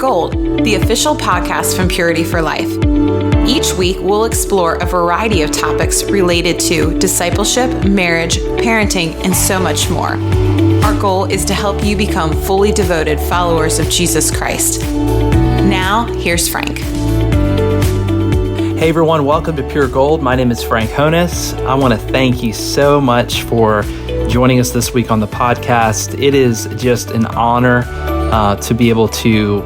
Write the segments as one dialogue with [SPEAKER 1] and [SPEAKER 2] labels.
[SPEAKER 1] Gold, the official podcast from Purity for Life. Each week, we'll explore a variety of topics related to discipleship, marriage, parenting, and so much more. Our goal is to help you become fully devoted followers of Jesus Christ. Now, here's Frank.
[SPEAKER 2] Hey everyone, welcome to Pure Gold. My name is Frank Honus. I want to thank you so much for joining us this week on the podcast. It is just an honor to be able to,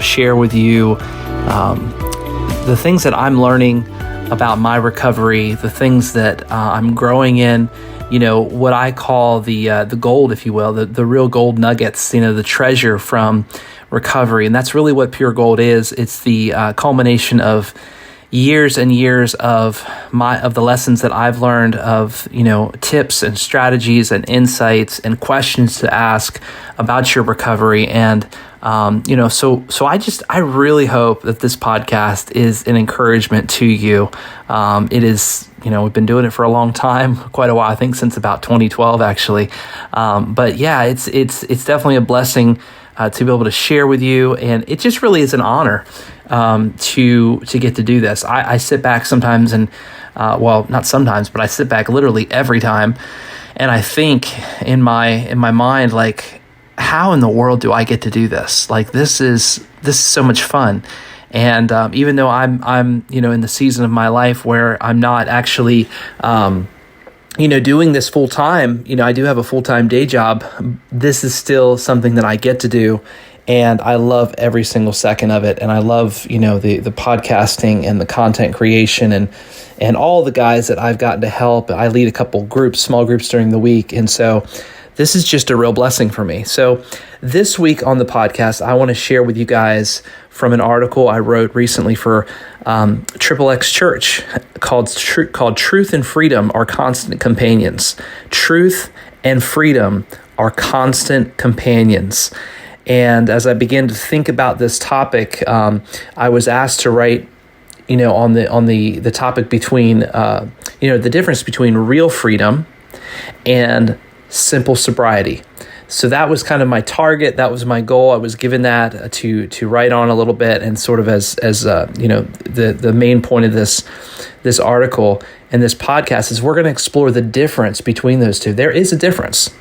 [SPEAKER 2] share with you the things that I'm learning about my recovery, the things that I'm growing in, what I call the gold, if you will, the real gold nuggets, the treasure from recovery. And that's really what Pure Gold is. It's the culmination of years and years of the lessons that I've learned, of tips and strategies and insights and questions to ask about your recovery. And so I really hope that this podcast is an encouragement to you. It is, we've been doing it for a long time, quite a while, I think since about 2012 actually. But yeah, it's definitely a blessing to be able to share with you, and it just really is an honor to get to do this. I sit back sometimes and not sometimes, but I sit back literally every time, and I think in my mind, like, how in the world do I get to do this? Like, this is so much fun. And even though I'm in the season of my life where I'm not actually doing this full time, I do have a full-time day job. This is still something that I get to do, and I love every single second of it. And I love, the podcasting and the content creation and all the guys that I've gotten to help. I lead a couple small groups during the week. And so this is just a real blessing for me. So this week on the podcast, I want to share with you guys from an article I wrote recently for XXX Church called Truth and Freedom Are Constant Companions. Truth and freedom are constant companions. And as I began to think about this topic, I was asked to write, on the topic between, the difference between real freedom and simple sobriety. So that was kind of my target. That was my goal. I was given that to write on a little bit, and sort of as the main point of this article and this podcast is we're going to explore the difference between those two. There is a difference.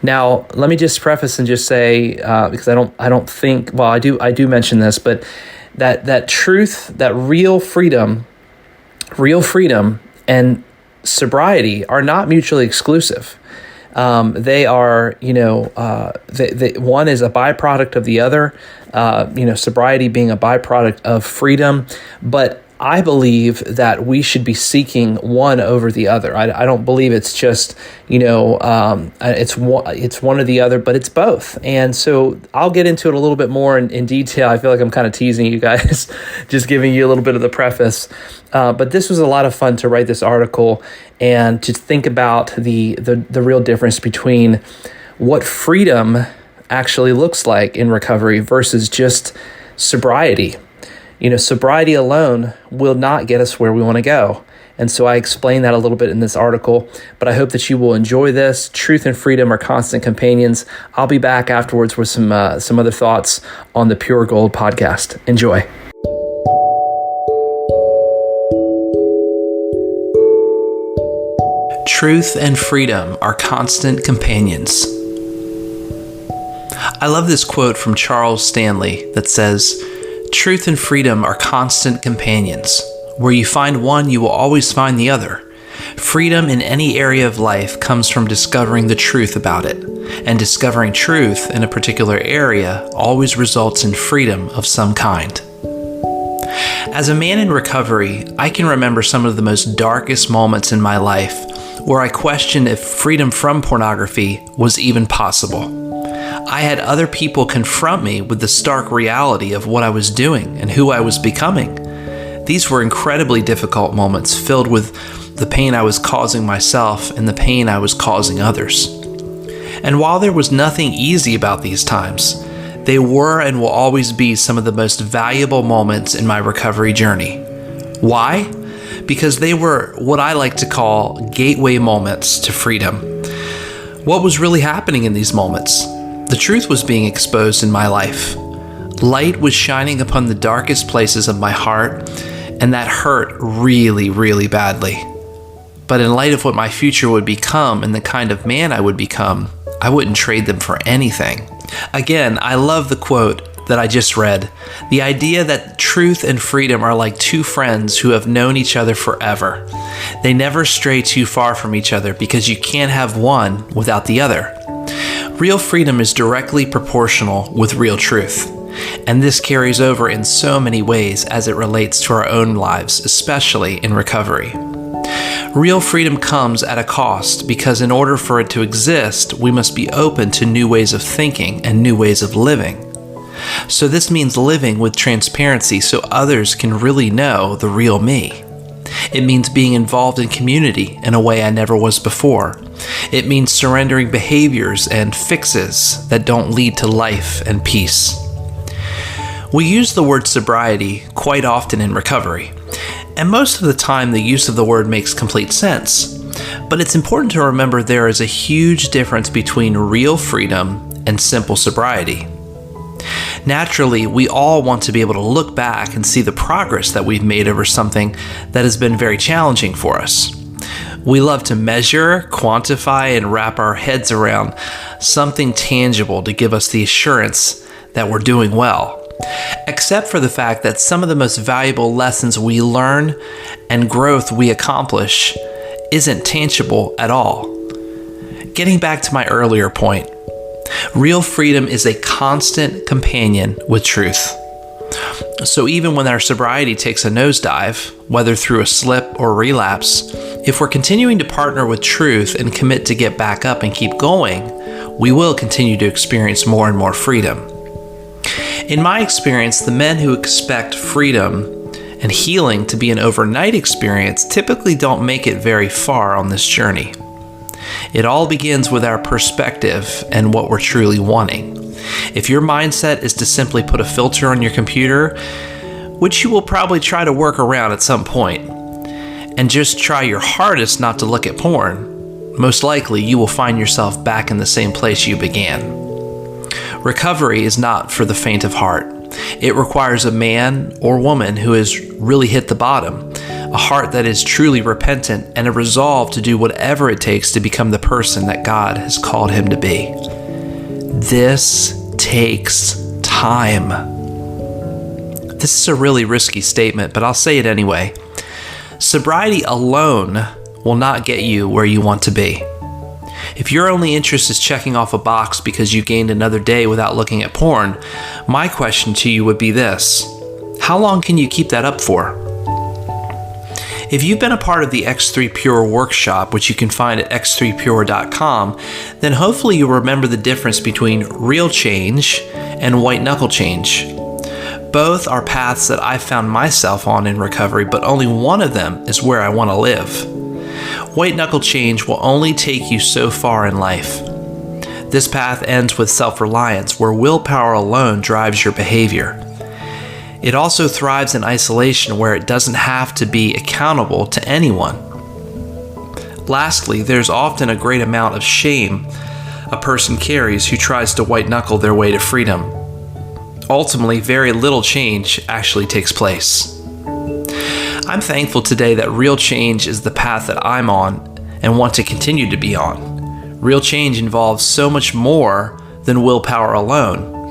[SPEAKER 2] Now, let me just preface and just say, because I don't think, well, I do mention this, but that truth, that real freedom and sobriety are not mutually exclusive. They are, one is a byproduct of the other, sobriety being a byproduct of freedom. But I believe that we should be seeking one over the other. I don't believe it's just, it's one or the other, but it's both. And so I'll get into it a little bit more in detail. I feel like I'm kind of teasing you guys, just giving you a little bit of the preface. But this was a lot of fun to write this article and to think about the real difference between what freedom actually looks like in recovery versus just sobriety. Sobriety alone will not get us where we want to go. And so I explain that a little bit in this article, but I hope that you will enjoy this. Truth and freedom are constant companions. I'll be back afterwards with some other thoughts on the Pure Gold podcast. Enjoy. Truth and freedom are constant companions. I love this quote from Charles Stanley that says, "Truth and freedom are constant companions. Where you find one, you will always find the other. Freedom in any area of life comes from discovering the truth about it, and discovering truth in a particular area always results in freedom of some kind." As a man in recovery, I can remember some of the most darkest moments in my life where I questioned if freedom from pornography was even possible. I had other people confront me with the stark reality of what I was doing and who I was becoming. These were incredibly difficult moments filled with the pain I was causing myself and the pain I was causing others. And while there was nothing easy about these times, they were and will always be some of the most valuable moments in my recovery journey. Why? Because they were what I like to call gateway moments to freedom. What was really happening in these moments? The truth was being exposed in my life. Light was shining upon the darkest places of my heart, and that hurt really, really badly. But in light of what my future would become and the kind of man I would become, I wouldn't trade them for anything. Again, I love the quote that I just read. The idea that truth and freedom are like two friends who have known each other forever. They never stray too far from each other because you can't have one without the other. Real freedom is directly proportional with real truth. And this carries over in so many ways as it relates to our own lives, especially in recovery. Real freedom comes at a cost because in order for it to exist, we must be open to new ways of thinking and new ways of living. So this means living with transparency so others can really know the real me. It means being involved in community in a way I never was before. It means surrendering behaviors and fixes that don't lead to life and peace. We use the word sobriety quite often in recovery, and most of the time the use of the word makes complete sense. But it's important to remember there is a huge difference between real freedom and simple sobriety. Naturally, we all want to be able to look back and see the progress that we've made over something that has been very challenging for us. We love to measure, quantify, and wrap our heads around something tangible to give us the assurance that we're doing well. Except for the fact that some of the most valuable lessons we learn and growth we accomplish isn't tangible at all. Getting back to my earlier point, real freedom is a constant companion with truth. So even when our sobriety takes a nosedive, whether through a slip or relapse, if we're continuing to partner with truth and commit to get back up and keep going, we will continue to experience more and more freedom. In my experience, the men who expect freedom and healing to be an overnight experience typically don't make it very far on this journey. It all begins with our perspective and what we're truly wanting. If your mindset is to simply put a filter on your computer, which you will probably try to work around at some point, and just try your hardest not to look at porn, most likely you will find yourself back in the same place you began. Recovery is not for the faint of heart. It requires a man or woman who has really hit the bottom, a heart that is truly repentant, and a resolve to do whatever it takes to become the person that God has called him to be. This takes time. This is a really risky statement, but I'll say it anyway. Sobriety alone will not get you where you want to be. If your only interest is checking off a box because you gained another day without looking at porn, my question to you would be this: how long can you keep that up for? If you've been a part of the X3 Pure workshop, which you can find at x3pure.com, then hopefully you'll remember the difference between real change and white knuckle change. Both are paths that I've found myself on in recovery, but only one of them is where I want to live. White knuckle change will only take you so far in life. This path ends with self-reliance, where willpower alone drives your behavior. It also thrives in isolation, where it doesn't have to be accountable to anyone. Lastly, there's often a great amount of shame a person carries who tries to white knuckle their way to freedom. Ultimately, very little change actually takes place. I'm thankful today that real change is the path that I'm on and want to continue to be on. Real change involves so much more than willpower alone.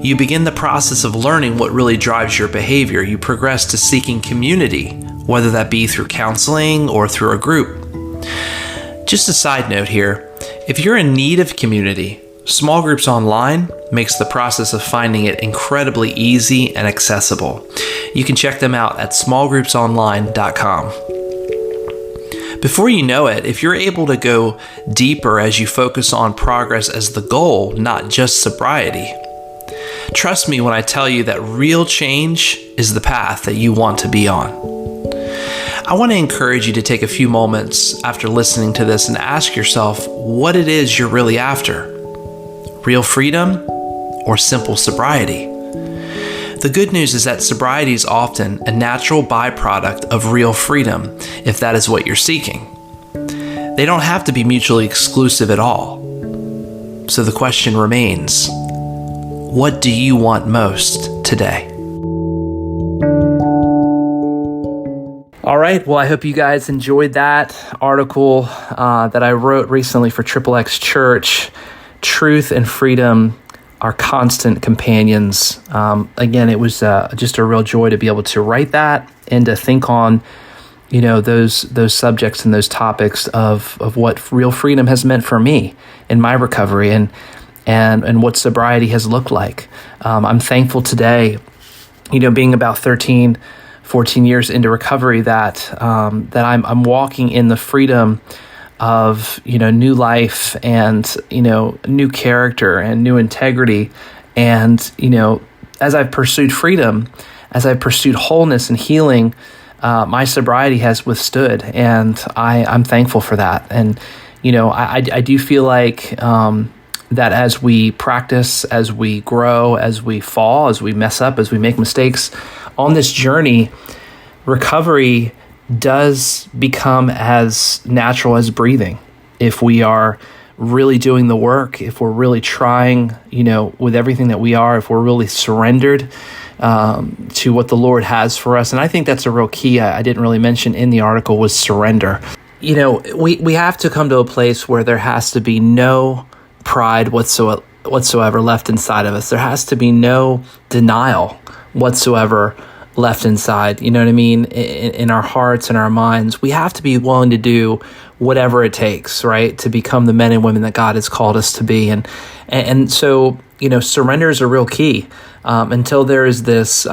[SPEAKER 2] You begin the process of learning what really drives your behavior. You progress to seeking community, whether that be through counseling or through a group. Just a side note here, if you're in need of community, Small Groups Online makes the process of finding it incredibly easy and accessible. You can check them out at smallgroupsonline.com. Before you know it, if you're able to go deeper as you focus on progress as the goal, not just sobriety, trust me when I tell you that real change is the path that you want to be on. I want to encourage you to take a few moments after listening to this and ask yourself what it is you're really after. Real freedom or simple sobriety? The good news is that sobriety is often a natural byproduct of real freedom, if that is what you're seeking. They don't have to be mutually exclusive at all. So the question remains, what do you want most today? All right. Well, I hope you guys enjoyed that article that I wrote recently for XXX Church. Truth and freedom are constant companions. Again, it was just a real joy to be able to write that and to think on, those subjects and those topics of what real freedom has meant for me in my recovery and what sobriety has looked like. I'm thankful today, being about 13, 14 years into recovery, that I'm walking in the freedom of, new life and, new character and new integrity. And, as I've pursued freedom, as I've pursued wholeness and healing, my sobriety has withstood, and I'm thankful for that. And, I do feel like that as we practice, as we grow, as we fall, as we mess up, as we make mistakes on this journey, recovery does become as natural as breathing. If we are really doing the work, if we're really trying, with everything that we are, if we're really surrendered to what the Lord has for us. And I think that's a real key I didn't really mention in the article was surrender. We have to come to a place where there has to be no pride whatsoever left inside of us. There has to be no denial whatsoever left inside, you know what I mean? In our hearts and our minds, we have to be willing to do whatever it takes, right? To become the men and women that God has called us to be. And so, surrender is a real key. Until there is this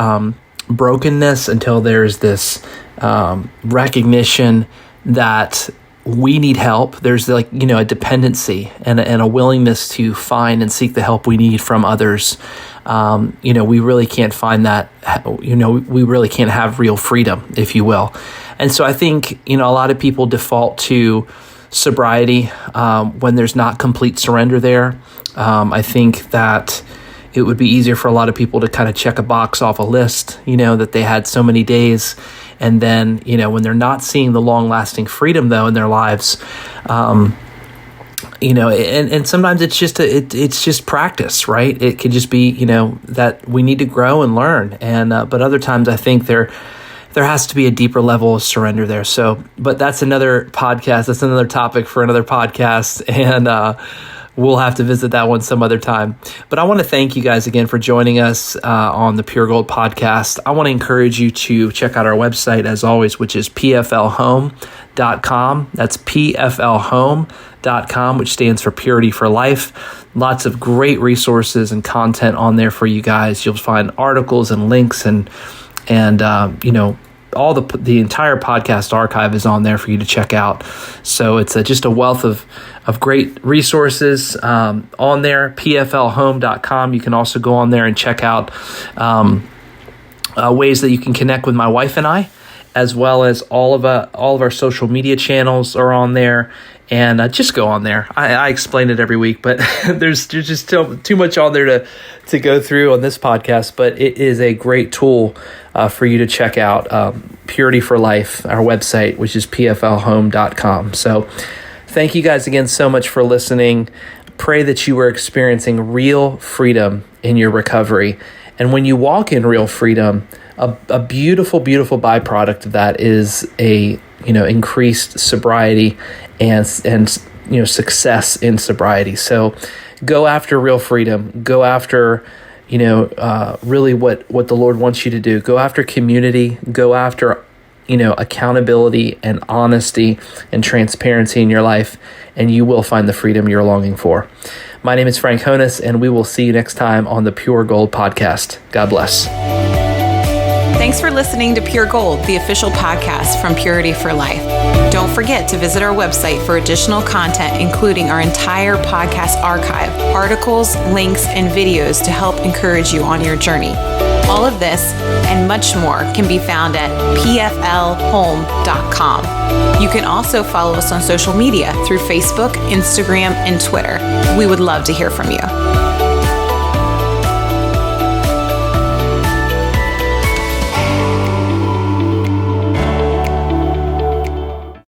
[SPEAKER 2] brokenness, until there's this recognition that we need help, there's a dependency and a willingness to find and seek the help we need from others. We really can't find that, we really can't have real freedom, if you will. And so I think, a lot of people default to sobriety when there's not complete surrender there. I think that it would be easier for a lot of people to kind of check a box off a list, that they had so many days. And then, when they're not seeing the long-lasting freedom, though, in their lives, and sometimes it's just practice, right? It could just be, that we need to grow and learn. And but other times I think there has to be a deeper level of surrender there. So, but that's another podcast. That's another topic for another podcast. And we'll have to visit that one some other time. But I want to thank you guys again for joining us on the Pure Gold podcast. I want to encourage you to check out our website, as always, which is pflhome.com. That's pflhome.com, which stands for Purity for Life. Lots of great resources and content on there for you guys. You'll find articles and links and all the entire podcast archive is on there for you to check out. So it's just a wealth of great resources on there, pflhome.com. You can also go on there and check out ways that you can connect with my wife and I, as well as all of our social media channels are on there. And just go on there. I explain it every week, but there's just too much on there to go through on this podcast. But it is a great tool for you to check out. Purity for Life, our website, which is pflhome.com. So thank you guys again so much for listening. Pray that you are experiencing real freedom in your recovery. And when you walk in real freedom, a beautiful, beautiful byproduct of that is a increased sobriety and success in sobriety. So go after real freedom. Go after really what the Lord wants you to do. Go after community. Go after accountability and honesty and transparency in your life, and you will find the freedom you're longing for. My name is Frank Honus, and we will see you next time on the Pure Gold podcast. God bless.
[SPEAKER 1] Thanks for listening to Pure Gold, the official podcast from Purity for Life. Don't forget to visit our website for additional content, including our entire podcast archive, articles, links, and videos to help encourage you on your journey. All of this and much more can be found at pflhome.com. You can also follow us on social media through Facebook, Instagram, and Twitter. We would love to hear from you.